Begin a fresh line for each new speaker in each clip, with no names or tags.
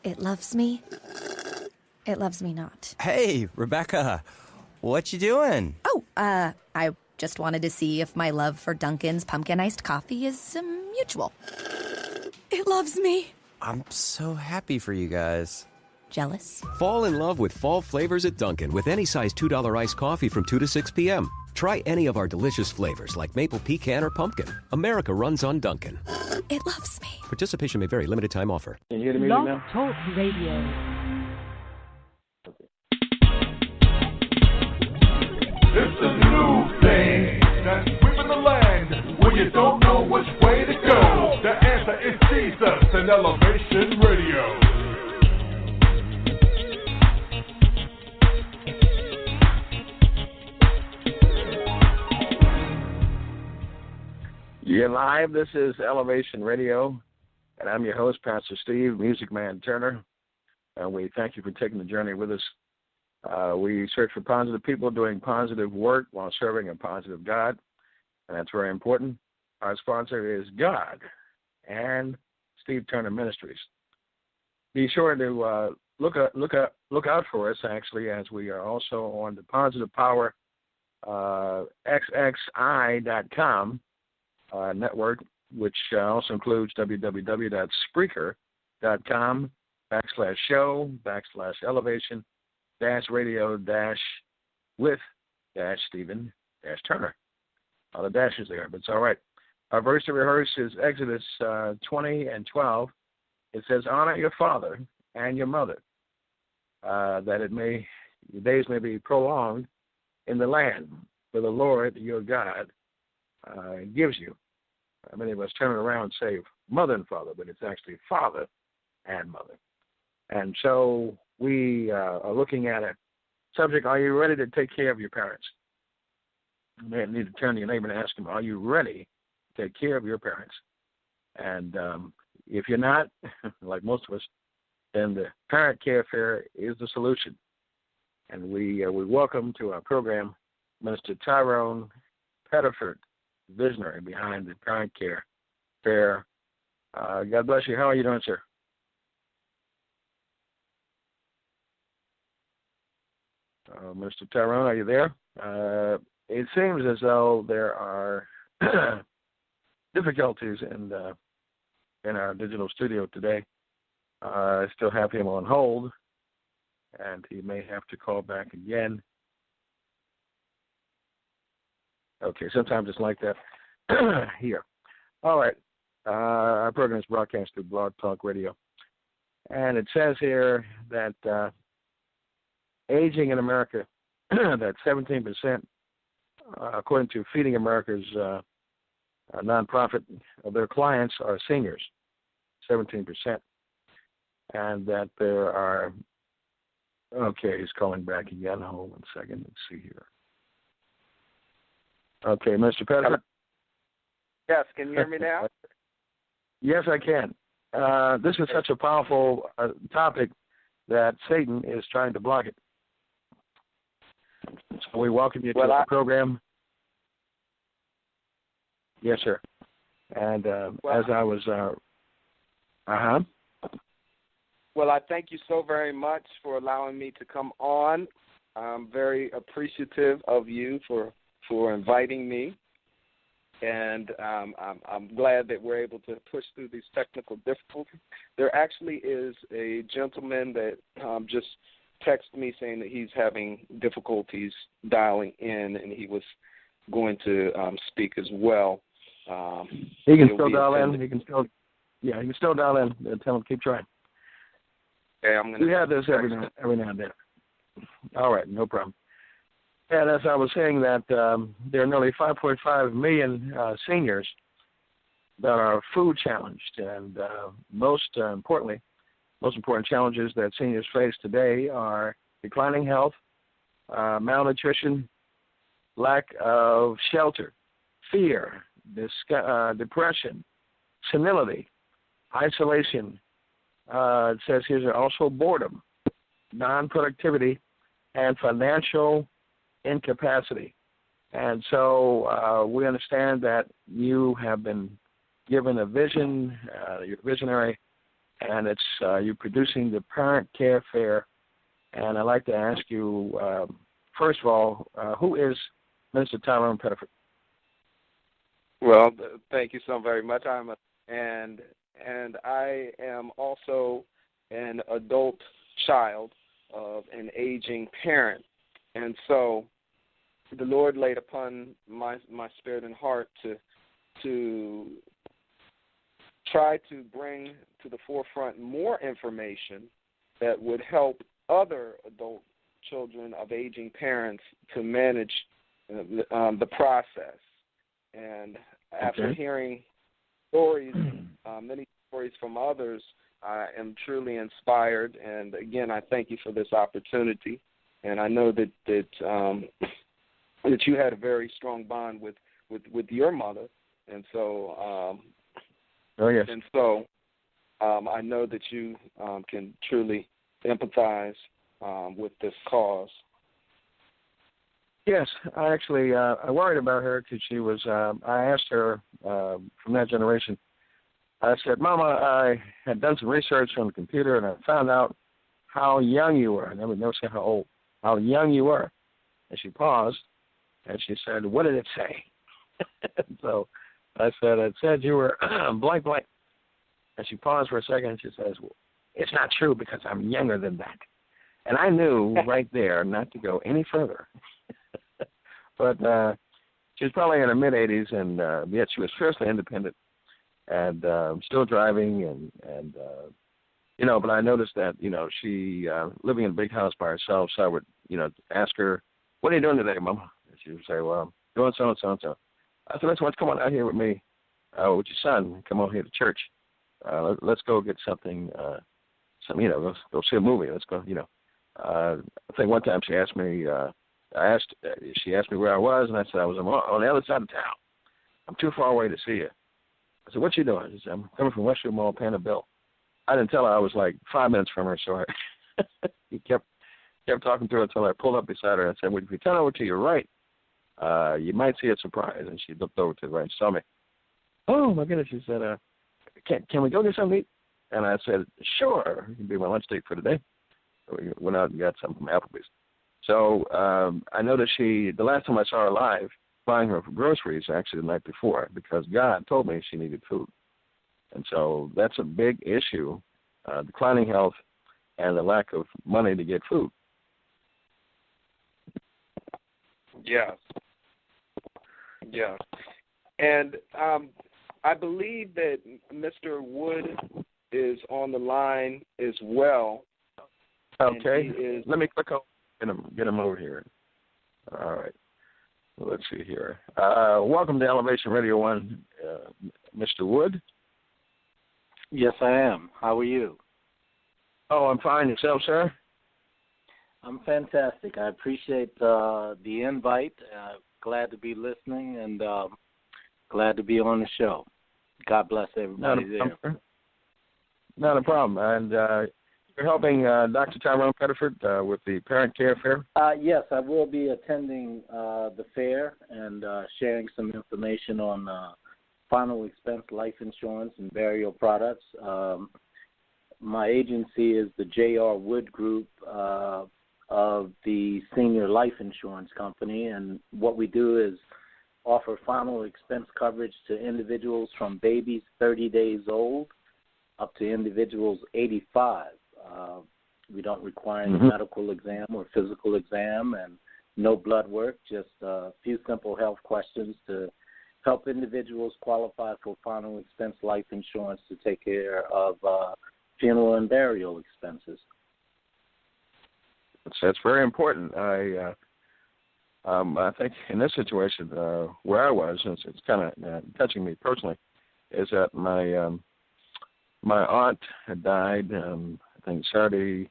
It loves me. It loves me not.
Hey, Rebecca. What you doing?
Oh, I just wanted to see if my love for Dunkin's pumpkin iced coffee is mutual. It loves me.
I'm so happy for you guys.
Jealous?
Fall in love with fall flavors at Dunkin' with any size $2 iced coffee from 2 to 6 p.m. Try any of our delicious flavors like maple pecan or pumpkin. America runs on Dunkin'.
It loves me.
Participation may vary. Limited time offer.
Can you hear the music now?
Talk Radio.
It's a new thing that's sweeping the land when you don't know which way to go. The answer is Jesus and Elevation Radio.
You're live. This is Elevation Radio, and I'm your host, Pastor Steve, Music Man Turner. And we thank you for taking the journey with us. We search for positive people doing positive work while serving a positive God, and that's very important. Our sponsor is God and Steve Turner Ministries. Be sure to look out for us, actually, as we are also on the Positive Power XXI.com network, which also includes www.spreaker.com/show/radio-with-Stephen-Turner. All the dashes there, but it's all right. Our verse to rehearse is Exodus 20:12. It says, "Honor your father and your mother, that your days may be prolonged in the land where the Lord your God gives you." Many of us turn it around and say mother and father, but it's actually father and mother. And so we are looking at a subject: are you ready to take care of your parents? You may need to turn to your neighbor and ask him, are you ready to take care of your parents? And if you're not, like most of us, then the Parent Care Fair is the solution. And we welcome to our program Mnister Tyrone Pettiford, visionary behind the Parent Care Fair. God bless you. How are you doing, sir? Mr. Tyrone, are you there? It seems as though there are difficulties in our digital studio today. I still have him on hold, and he may have to call back again. Okay, sometimes it's like that here. All right. Our program is broadcast through Blog Talk Radio. And it says here that aging in America, that 17%, according to Feeding America's nonprofit, of their clients are seniors, 17%. And that there are, okay, he's calling back again. Hold on a second. Let's see here. Okay, Mr. Pettiford?
Yes, can you hear me now?
Yes, I can. This is such a powerful topic that Satan is trying to block it. So we welcome you to the program. Yes, sir. And as I was,
Well, I thank you so very much for allowing me to come on. I'm very appreciative of you for inviting me, and I'm glad that we're able to push through these technical difficulties. There actually is a gentleman that just texted me saying that he's having difficulties dialing in, and he was going to speak as well.
He can still dial in. He can still dial in. Tell him to keep trying.
Okay,
we have this every now and then. All right, no problem. And as I was saying that there are nearly 5.5 million seniors that are food challenged, and most important challenges that seniors face today are declining health, malnutrition, lack of shelter, fear, depression, senility, isolation. It says here also boredom, non-productivity, and financial incapacity. And so we understand that you have been given a vision, you're visionary, and it's you're producing the Parent Care Fair. And I'd like to ask you, first of all, who is Mr. Tyrone Pettiford?
Well, thank you so very much. And I am also an adult child of an aging parent, and so the Lord laid upon my spirit and heart to try to bring to the forefront more information that would help other adult children of aging parents to manage the process. And after hearing stories, many stories from others, I am truly inspired. And again, I thank you for this opportunity. And I know that you had a very strong bond with your mother, and so and so I know that you can truly empathize with this cause.
Yes, I actually I worried about her because she was. I asked her from that generation. I said, "Mama, I had done some research on the computer and I found out how young you were. I never say how old, how young you were." And she paused and she said, "What did it say?" So I said, "It said you were blank blank." And she paused for a second and she says, "Well, it's not true because I'm younger than that." And I knew right there not to go any further. But she was probably in her mid-80s, and yet she was fiercely independent and still driving. And but I noticed that, she living in a big house by herself, so I would, ask her, "What are you doing today, Mama?" And she would say, "Well, I'm doing so and so and so." I said, "Let's come on out here with me, with your son. Come on here to church. Let's go get something, go see a movie. Let's go, I think one time she asked me, she asked me where I was, and I said I was on the other side of town. I'm too far away to see you. I said, "What you doing?" She said, "I'm coming from Westwood Mall, paying a bill." I didn't tell her I was like 5 minutes from her, so he kept talking to her until I pulled up beside her and said, "Well, if you turn over to your right, you might see a surprise." And she looked over to the right and saw me. "Oh my goodness!" She said, "Can we go get something to eat?" And I said, "Sure, you can be my lunch date for today." So we went out and got something from Applebee's. So I noticed the last time I saw her live, buying her groceries, actually the night before, because God told me she needed food. And so that's a big issue, declining health and the lack of money to get food.
Yes. Yes. And I believe that Mr. Wood is on the line as well.
Okay. Let me click on get him over here. All right. Let's see here. Welcome to Elevation Radio 1, Mr. Wood.
Yes, I am. How are you?
Oh, I'm fine. Yourself, sir?
I'm fantastic. I appreciate the invite. Glad to be listening and glad to be on the show. God bless everybody there.
Not a problem. And you're helping Dr. Tyrone Pettiford with the Parent Care Fair?
Yes, I will be attending the fair and sharing some information on final expense life insurance and burial products. My agency is the J.R. Wood Group of the Senior Life Insurance Company, and what we do is offer final expense coverage to individuals from babies 30 days old up to individuals 85. We don't require any medical exam or physical exam and no blood work, just a few simple health questions to help individuals qualify for final expense life insurance to take care of funeral and burial expenses.
That's very important. I think in this situation where I was, and it's kind of touching me personally, is that my aunt had died. I think Saturday,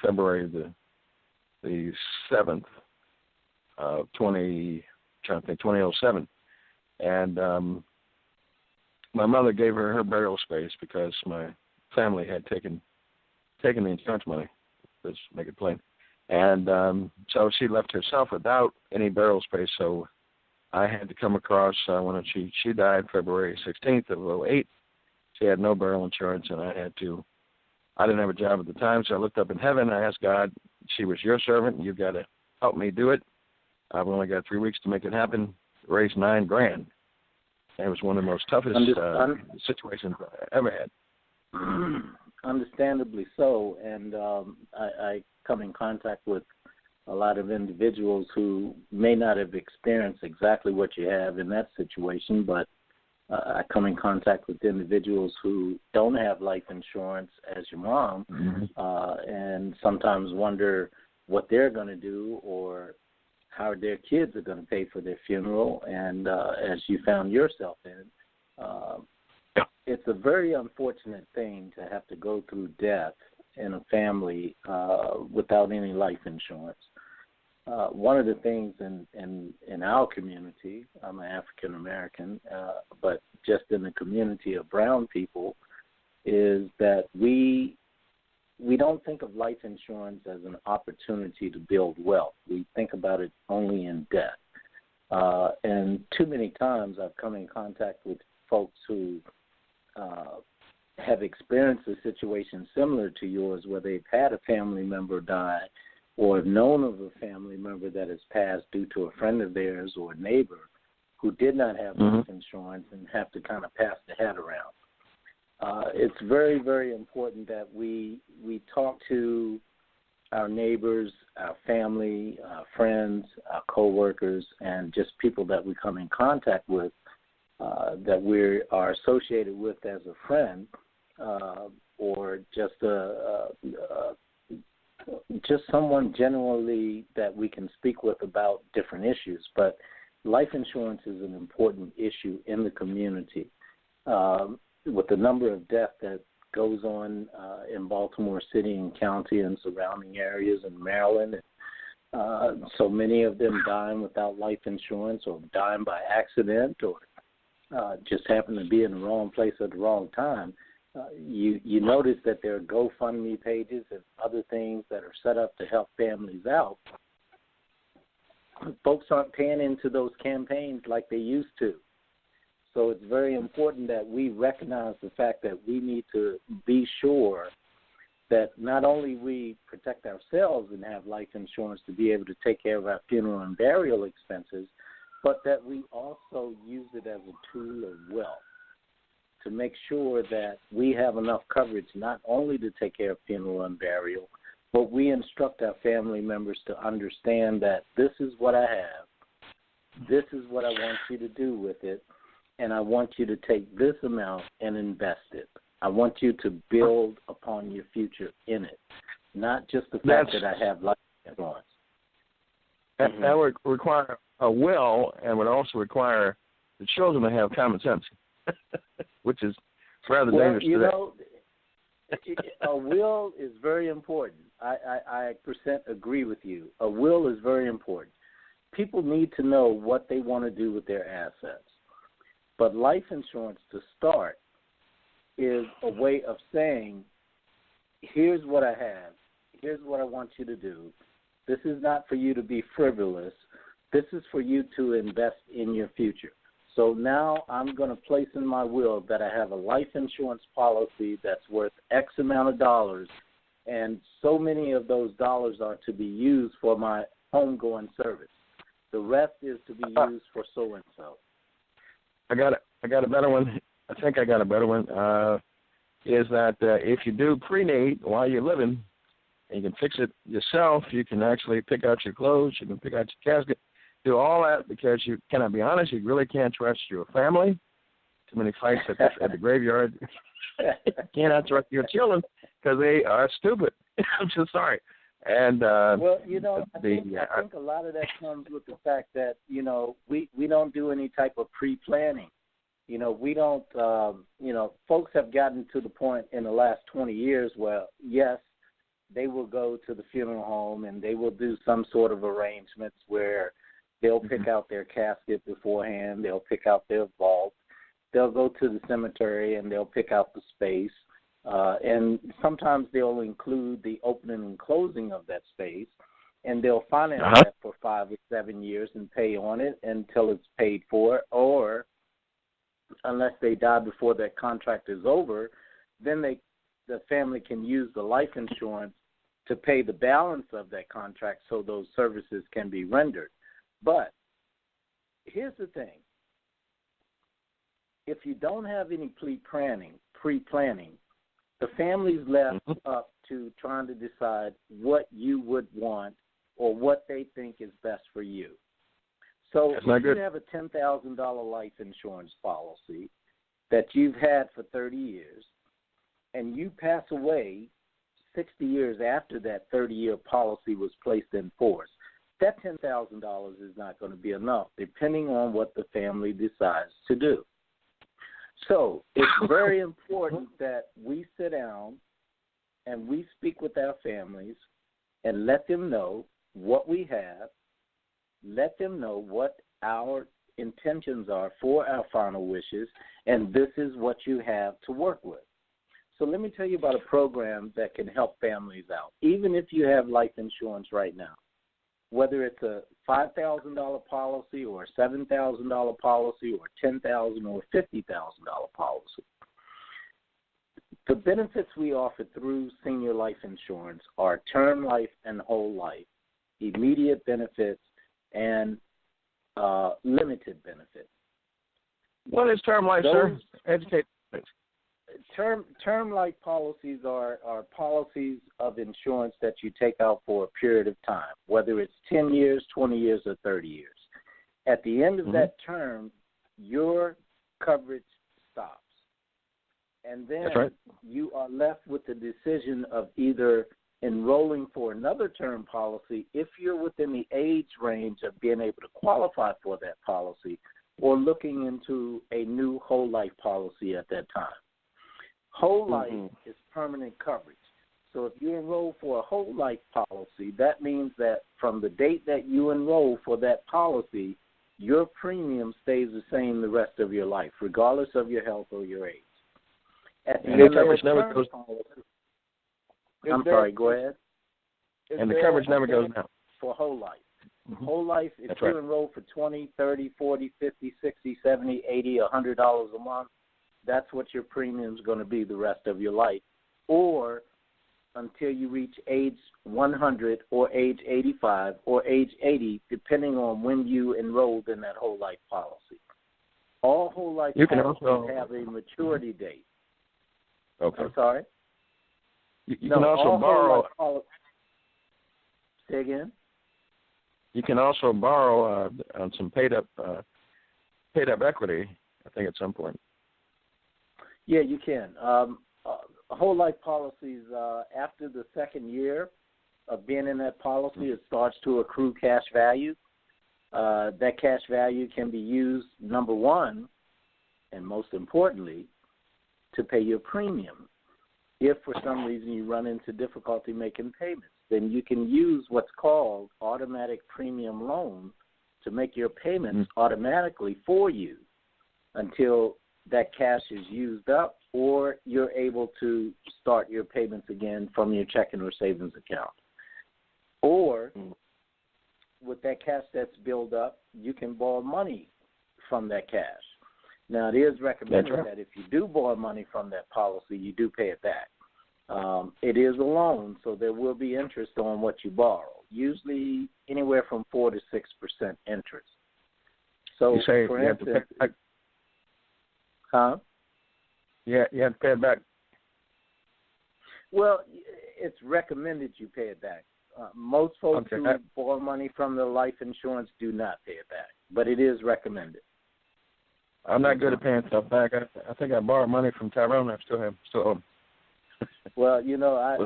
February the 7th of 2007, and my mother gave her burial space because my family had taken the insurance money. Let's make it plain. And so she left herself without any burial space. So I had to come across when she died February 16th of 2008. She had no burial insurance, and I didn't have a job at the time, so I looked up in heaven. I asked God, she was your servant, and you've got to help me do it. I've only got 3 weeks to make it happen. Raised $9,000. It was one of the most toughest situations I ever had.
Understandably so, and I come in contact with a lot of individuals who may not have experienced exactly what you have in that situation, but I come in contact with individuals who don't have life insurance as your mom, and sometimes wonder what they're going to do or how their kids are going to pay for their funeral, and as you found yourself in, it's a very unfortunate thing to have to go through death in a family without any life insurance. One of the things in our community, I'm an African American, but just in the community of brown people, is that we don't think of life insurance as an opportunity to build wealth. We think about it only in death. And too many times I've come in contact with folks who have experienced a situation similar to yours where they've had a family member die or have known of a family member that has passed due to a friend of theirs or a neighbor who did not have life insurance and have to kind of pass the hat around. It's very, very important that we talk to our neighbors, our family, our friends, our coworkers, and just people that we come in contact with that we are associated with as a friend or just just someone generally that we can speak with about different issues. But life insurance is an important issue in the community. With the number of deaths that goes on in Baltimore City and County and surrounding areas in Maryland, so many of them dying without life insurance or dying by accident or just happen to be in the wrong place at the wrong time, you notice that there are GoFundMe pages and other things that are set up to help families out. Folks aren't paying into those campaigns like they used to. So it's very important that we recognize the fact that we need to be sure that not only we protect ourselves and have life insurance to be able to take care of our funeral and burial expenses, but that we also use it as a tool of wealth to make sure that we have enough coverage not only to take care of funeral and burial, but we instruct our family members to understand that this is what I have, this is what I want you to do with it, and I want you to take this amount and invest it. I want you to build upon your future in it, not just the fact that I have life insurance.
That would require a will and would also require the children to have common sense, which is rather dangerous today.
A will is very important. I agree with you. A will is very important. People need to know what they want to do with their assets. But life insurance, to start, is a way of saying, here's what I have. Here's what I want you to do. This is not for you to be frivolous. This is for you to invest in your future. So now I'm going to place in my will that I have a life insurance policy that's worth X amount of dollars, and so many of those dollars are to be used for my homegoing service. The rest is to be used for so-and-so.
I got a better one. I think I got a better one. Is that if you do prenate while you're living, and you can fix it yourself, you can actually pick out your clothes, you can pick out your casket, do all that because you cannot be honest. You really can't trust your family. Too many fights at the graveyard. You cannot trust your children because they are stupid. I'm just sorry. And
well, I think a lot of that comes with the fact that we don't do any type of pre-planning. We don't. Folks have gotten to the point in the last 20 years where yes, they will go to the funeral home and they will do some sort of arrangements where they'll pick out their casket beforehand, they'll pick out their vault, they'll go to the cemetery and they'll pick out the space. And sometimes they'll include the opening and closing of that space, and they'll finance that for 5 or 7 years and pay on it until it's paid for, or unless they die before that contract is over, then the family can use the life insurance to pay the balance of that contract so those services can be rendered. But here's the thing. If you don't have any pre-planning, the family's left up to trying to decide what you would want or what they think is best for you. So if you have a $10,000 life insurance policy that you've had for 30 years and you pass away 60 years after that 30-year policy was placed in force, that $10,000 is not going to be enough, depending on what the family decides to do. So it's very important that we sit down and we speak with our families and let them know what we have, let them know what our intentions are for our final wishes, and this is what you have to work with. So let me tell you about a program that can help families out, even if you have life insurance right now, whether it's a $5,000 policy or a $7,000 policy or $10,000 or $50,000 policy. The benefits we offer through senior life insurance are term life and whole life, immediate benefits, and limited benefits.
What is term life, sir? Educate.
Term life policies are policies of insurance that you take out for a period of time, whether it's 10 years, 20 years, or 30 years. At the end of that term, your coverage stops. And then you are left with the decision of either enrolling for another term policy if you're within the age range of being able to qualify for that policy, or looking into a new whole life policy at that time. Whole life is permanent coverage. So if you enroll for a whole life policy, that means that from the date that you enroll for that policy, your premium stays the same the rest of your life, regardless of your health or your age. At the end of the term policy, I'm sorry, go ahead.
And the coverage never goes down.
For whole life. Whole life, if you enroll for $20, $30, $40, $50, $60, $70, $80, $100 a month, that's what your premium is going to be the rest of your life, or until you reach age 100 or age 85 or age 80, depending on when you enrolled in that whole life policy. All whole life policies have a maturity date.
Okay.
I'm sorry?
You can also borrow.
Say again?
You can also borrow on some paid up equity, I think, at some point.
Yeah, you can. Whole life policies, after the second year of being in that policy, it starts to accrue cash value. That cash value can be used, number one, and most importantly, to pay your premium. If for some reason you run into difficulty making payments, then you can use what's called automatic premium loan to make your payments automatically for you until that cash is used up, or you're able to start your payments again from your checking or savings account. Or with that cash that's built up, you can borrow money from that cash. Now, it is recommended that if you do borrow money from that policy, you do pay it back. It is a loan, so there will be interest on what you borrow, usually anywhere from 4 to 6% interest. So, for instance,
Yeah, you have to pay it back.
Well, it's recommended you pay it back. Most folks who borrow money from the life insurance do not pay it back, but it is recommended.
I'm not good at paying stuff back. I think I borrowed money from Tyrone. I still owe him.
Well,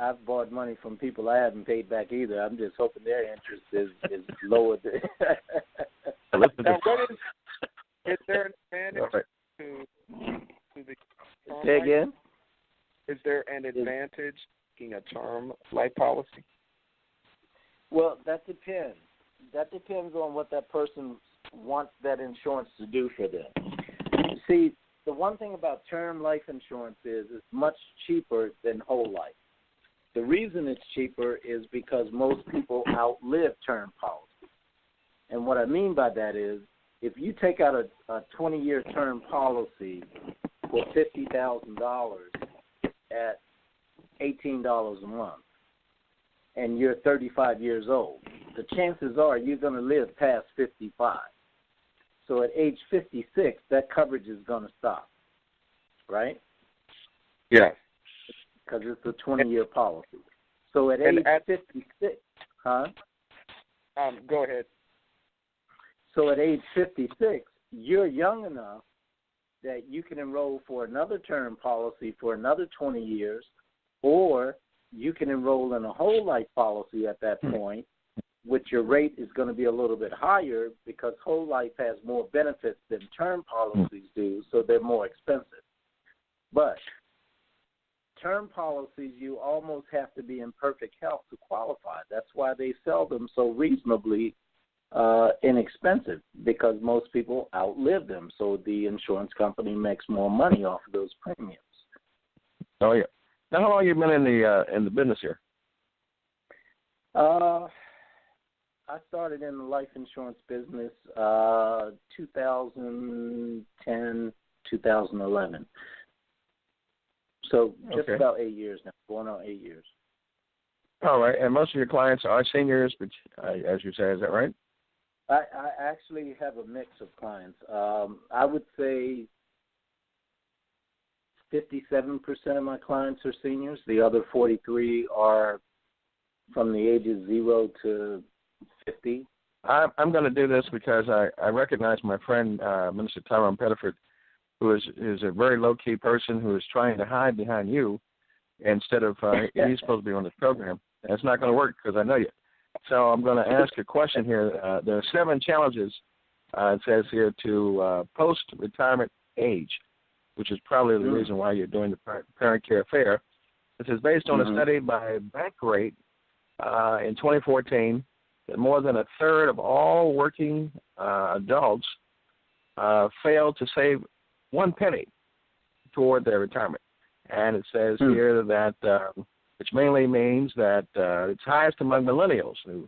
I've borrowed money from people I haven't paid back either. I'm just hoping their interest is lower.
Now, is there an advantage to the
Say again?
Is there an advantage taking a term life policy?
Well, that depends. That depends on what that person wants that insurance to do for them. See, the one thing about term life insurance is it's much cheaper than whole life. The reason it's cheaper is because most people outlive term policies. And what I mean by that is if you take out a 20-year term policy for $50,000 at $18 a month, and you're 35 years old, the chances are you're going to live past 55. So at age 56, that coverage is going to stop, right?
Yeah.
Because it's a 20-year policy. So at age 56,
Go ahead.
So at age 56, you're young enough that you can enroll for another term policy for another 20 years, or you can enroll in a whole life policy at that point, which your rate is going to be a little bit higher because whole life has more benefits than term policies do, so they're more expensive. But term policies, you almost have to be in perfect health to qualify. That's why they sell them so reasonably inexpensive, because most people outlive them, so the insurance company makes more money off of those premiums.
Oh yeah. Now, how long have you been in the business here?
I started in the life insurance business 2010, 2011. So just about 8 years now, going on 8 years.
All right, and most of your clients are seniors, which, as you say, is that right?
I actually have a mix of clients. I would say 57% of my clients are seniors. The other 43 are from the ages 0 to 50.
I'm going to do this because I recognize my friend, Mnister Tyrone Pettiford, who is a very low-key person who is trying to hide behind you instead of he's supposed to be on this program. And it's not going to work because I know you. So I'm going to ask a question here. There are 7 challenges, it says here, to post-retirement age, which is probably the reason why you're doing the Parent Care Fair. This is based on a study by Bankrate in 2014 that more than a third of all working adults fail to save 1 penny toward their retirement. And it says here that, which mainly means that it's highest among millennials, who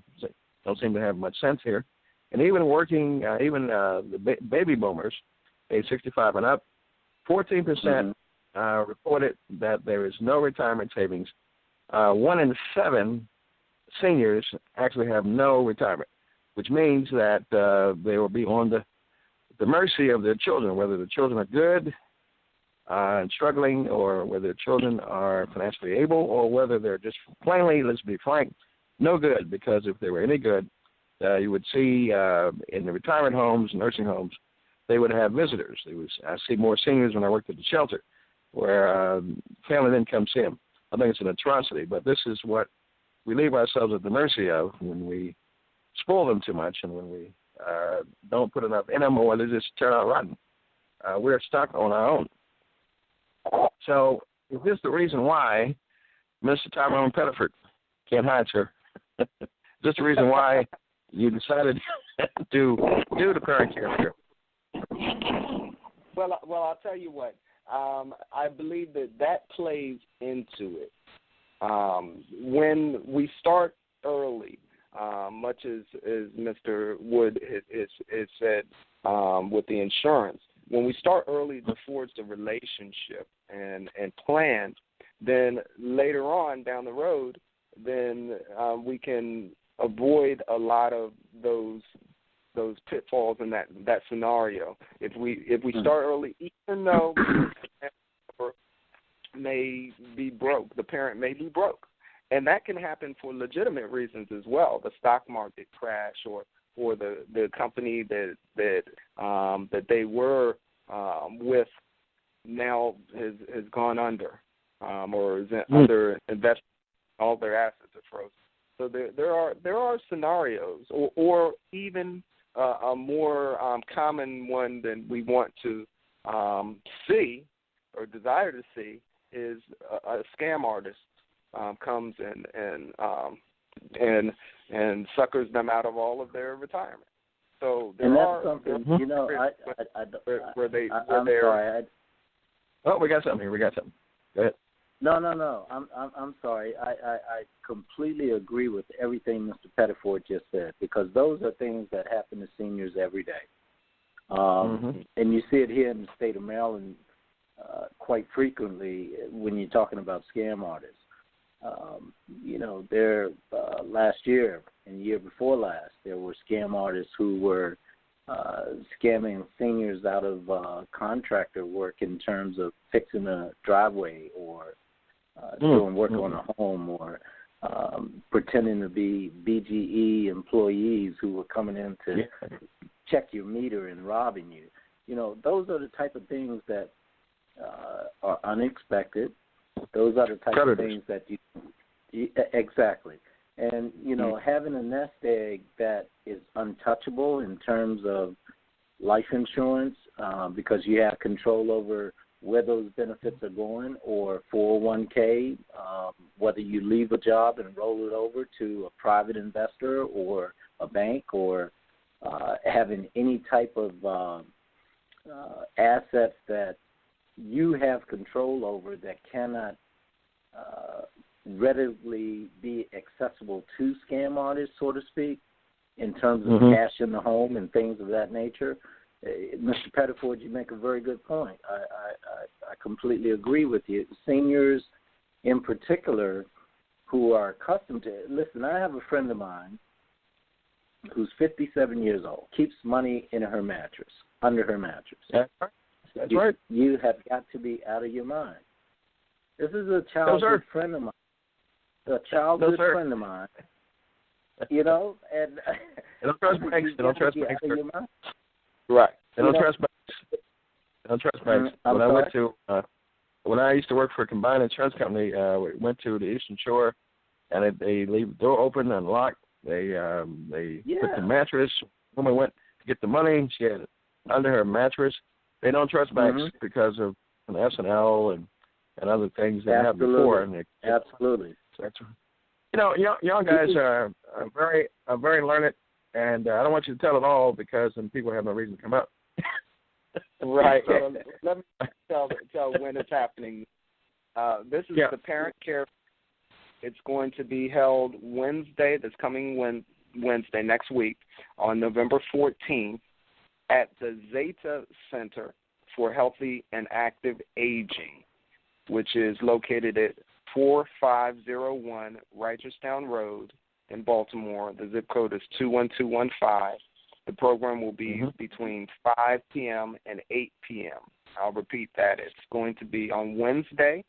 don't seem to have much sense here. And even working, the baby boomers, age 65 and up, 14% reported that there is no retirement savings. 1 in 7 seniors actually have no retirement, which means that they will be on the mercy of their children, whether the children are good and struggling, or whether their children are financially able, or whether they're just plainly, let's be frank, no good. Because if they were any good, you would see in the retirement homes, nursing homes, they would have visitors. I see more seniors when I worked at the shelter, where family then come see them. I think it's an atrocity, but this is what we leave ourselves at the mercy of when we spoil them too much, and when we don't put enough in them, or they just turn out rotten. We're stuck on our own. So is this the reason why Mr. Tyrone Pettiford can't hide, sir? Is this the reason why you decided to do the Parent Care Fair?
Well, I'll tell you what. I believe that plays into it. When we start early, much as Mr. Wood has said with the insurance, when we start early to forge the relationship and plan, then later on down the road, then we can avoid a lot of those pitfalls in that scenario. If we start early, even though the parent may be broke, and that can happen for legitimate reasons as well. The stock market crash, or the company that they were with now has gone under, or is under investment. All their assets are frozen. So there are scenarios, or even a more common one than we want to see or desire to see is a scam artist comes and suckers them out of all of their retirement. So there are
something,
Oh, we got something here. Go ahead.
No. I'm sorry. I completely agree with everything Mr. Pettiford just said, because those are things that happen to seniors every day. And you see it here in the state of Maryland quite frequently when you're talking about scam artists. There last year and the year before last, there were scam artists who were scamming seniors out of contractor work in terms of fixing a driveway or doing work on a home, or pretending to be BGE employees who were coming in to check your meter and robbing you. Those are the type of things that are unexpected. Those are the type of things that you exactly. And, having a nest egg that is untouchable in terms of life insurance, because you have control over where those benefits are going, or 401k, whether you leave a job and roll it over to a private investor or a bank, or having any type of assets that you have control over that cannot readily be accessible to scam artists, so to speak, in terms of cash in the home and things of that nature. Mr. Pettiford, you make a very good point. I completely agree with you. Seniors in particular who are accustomed to it. Listen, I have a friend of mine who's 57 years old, keeps money in her mattress, under her mattress.
That's right.
You have got to be out of your mind. This is a childhood friend of mine. A childhood friend of mine. And
they don't trust banks. They don't trust banks. Right. They don't trust banks. They don't trust banks. When I used to work for a combined insurance company, we went to the Eastern Shore, and they leave the door open and locked. They put the mattress. Woman went to get the money. She had it under her mattress. They don't trust banks because of an S&L and other things that happened before. And
Absolutely.
Young guys are very learned, and I don't want you to tell it all because then people have no reason to come up.
Right. Let me tell when it's happening. This is the Parent Care. It's going to be held Wednesday, this coming Wednesday next week, on November 14th at the Zeta Center for Healthy and Active Aging, which is located at 4501 Reicherstown Road in Baltimore. The zip code is 21215. The program will be between 5 p.m. and 8 p.m. I'll repeat that. It's going to be on Wednesday,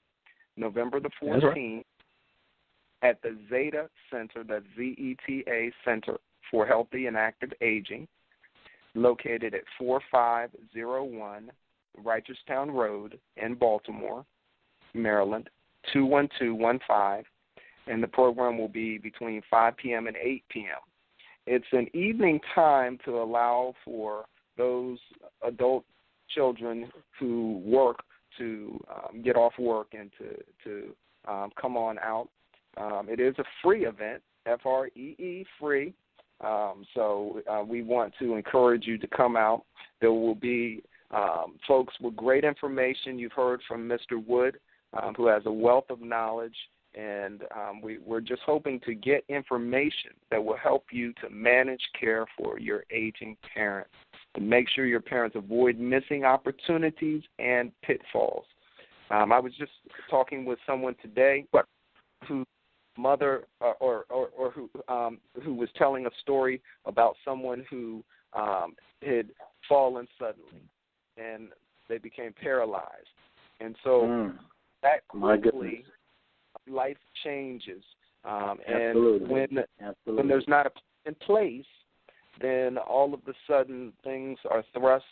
November the 14th, at the Zeta Center, that's ZETA Center for Healthy and Active Aging, located at 4501 Reicherstown Road in Baltimore, Maryland, 21215, and the program will be between 5 p.m. and 8 p.m. It's an evening time to allow for those adult children who work to get off work and to come on out. It is a free event, FREE, free. So we want to encourage you to come out. There will be folks with great information. You've heard from Mr. Wood, who has a wealth of knowledge, and we're just hoping to get information that will help you to manage care for your aging parents, to make sure your parents avoid missing opportunities and pitfalls. I was just talking with someone today whose mother or who was telling a story about someone who had fallen suddenly and they became paralyzed. And so that quickly, life changes. And when there's not a plan in place, then all of a sudden things are thrust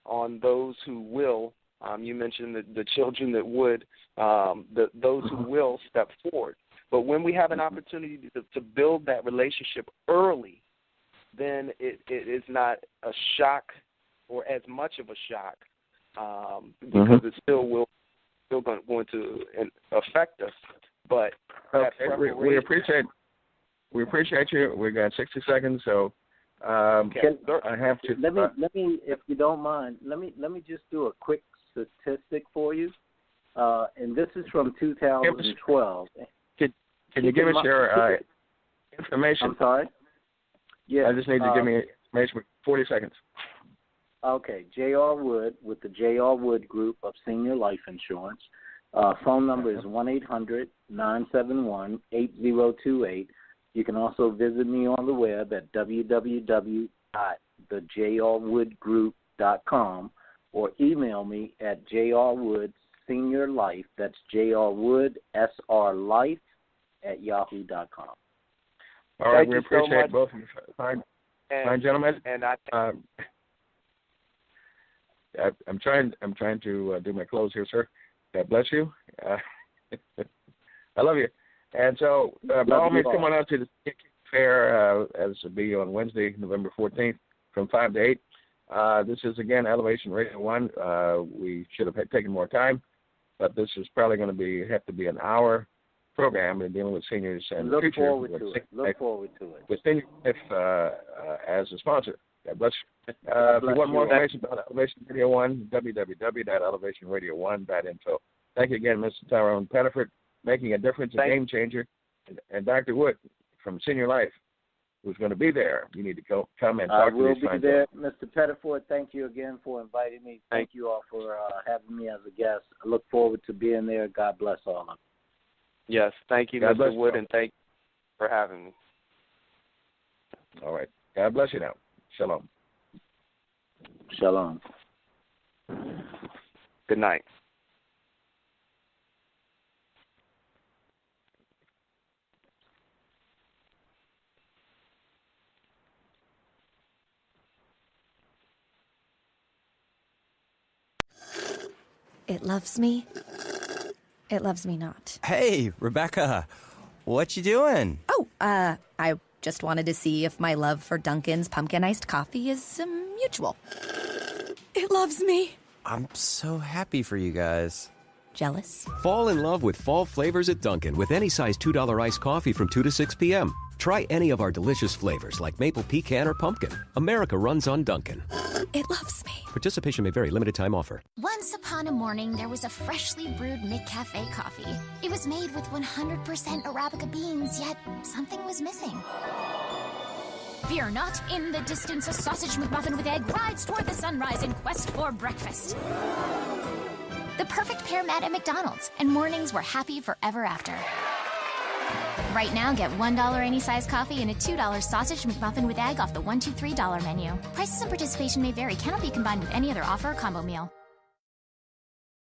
on those who will. You mentioned the children that would, those who will step forward. But when we have an opportunity to build that relationship early, then it is not a shock or as much of a shock because it still going to affect us. But
we appreciate you. We got 60 seconds, so I have to.
Let me, if you don't mind, let me just do a quick statistic for you, and this is from 2012.
Can you give us your information?
I'm sorry? Yeah.
I just need to give me information for 40 seconds.
Okay, J.R. Wood with the J.R. Wood Group of Senior Life Insurance. Phone number is 1-800-971-8028. You can also visit me on the web at www.thejrwoodgroup.com or email me at jrwoodseniorlife, that's jrwoodsrlife @yahoo.com.
All right,
Thank
we
you so
appreciate
much.
both of you. Fine gentlemen.
And
I'm trying to do my close here, sir. God bless you. I love you. And so, by all means, come on out to the fair, as will be on Wednesday, November 14th, from 5 to 8. This is, again, Elevation Radio 1. We should have taken more time, but this is probably going to have to be an hour program in dealing with seniors and
Look
the future.
forward to it. Look forward to it.
With Senior Life as a sponsor. God bless you. If you want more information about Elevation Radio 1, www.elevationradio1.info. Thank you again, Mr. Tyrone Pettiford, making a difference, a game changer, and Dr. Wood from Senior Life, who's going to be there. You need to come and talk to these fine
I will be there. Mr. Pettiford, thank you again for inviting me. Thank you all for having me as a guest. I look forward to being there. God bless all of you.
yes, thank you, Mr. Wood, and thank you for having me.
All right. God bless you now. Shalom.
Shalom.
Good night.
It loves me. It loves me not.
Hey, Rebecca. What you doing?
Oh, I just wanted to see if my love for Dunkin's pumpkin iced coffee is mutual. It loves me.
I'm so happy for you guys.
Jealous?
Fall in love with fall flavors at Dunkin' with any size $2 iced coffee from 2 to 6 p.m. Try any of our delicious flavors like maple pecan or pumpkin. America runs on Dunkin'.
It loves me.
Participation may vary. Limited time offer.
Once upon a morning, there was a freshly brewed McCafe coffee. It was made with 100% Arabica beans, yet something was missing. Fear not. In the distance, a sausage McMuffin with egg rides toward the sunrise in quest for breakfast. The perfect pair met at McDonald's, and mornings were happy forever after. Right now, get $1 any size coffee and a $2 sausage McMuffin with egg off the $1, $2, $3 menu. Prices and participation may vary. Cannot be combined with any other offer or combo meal.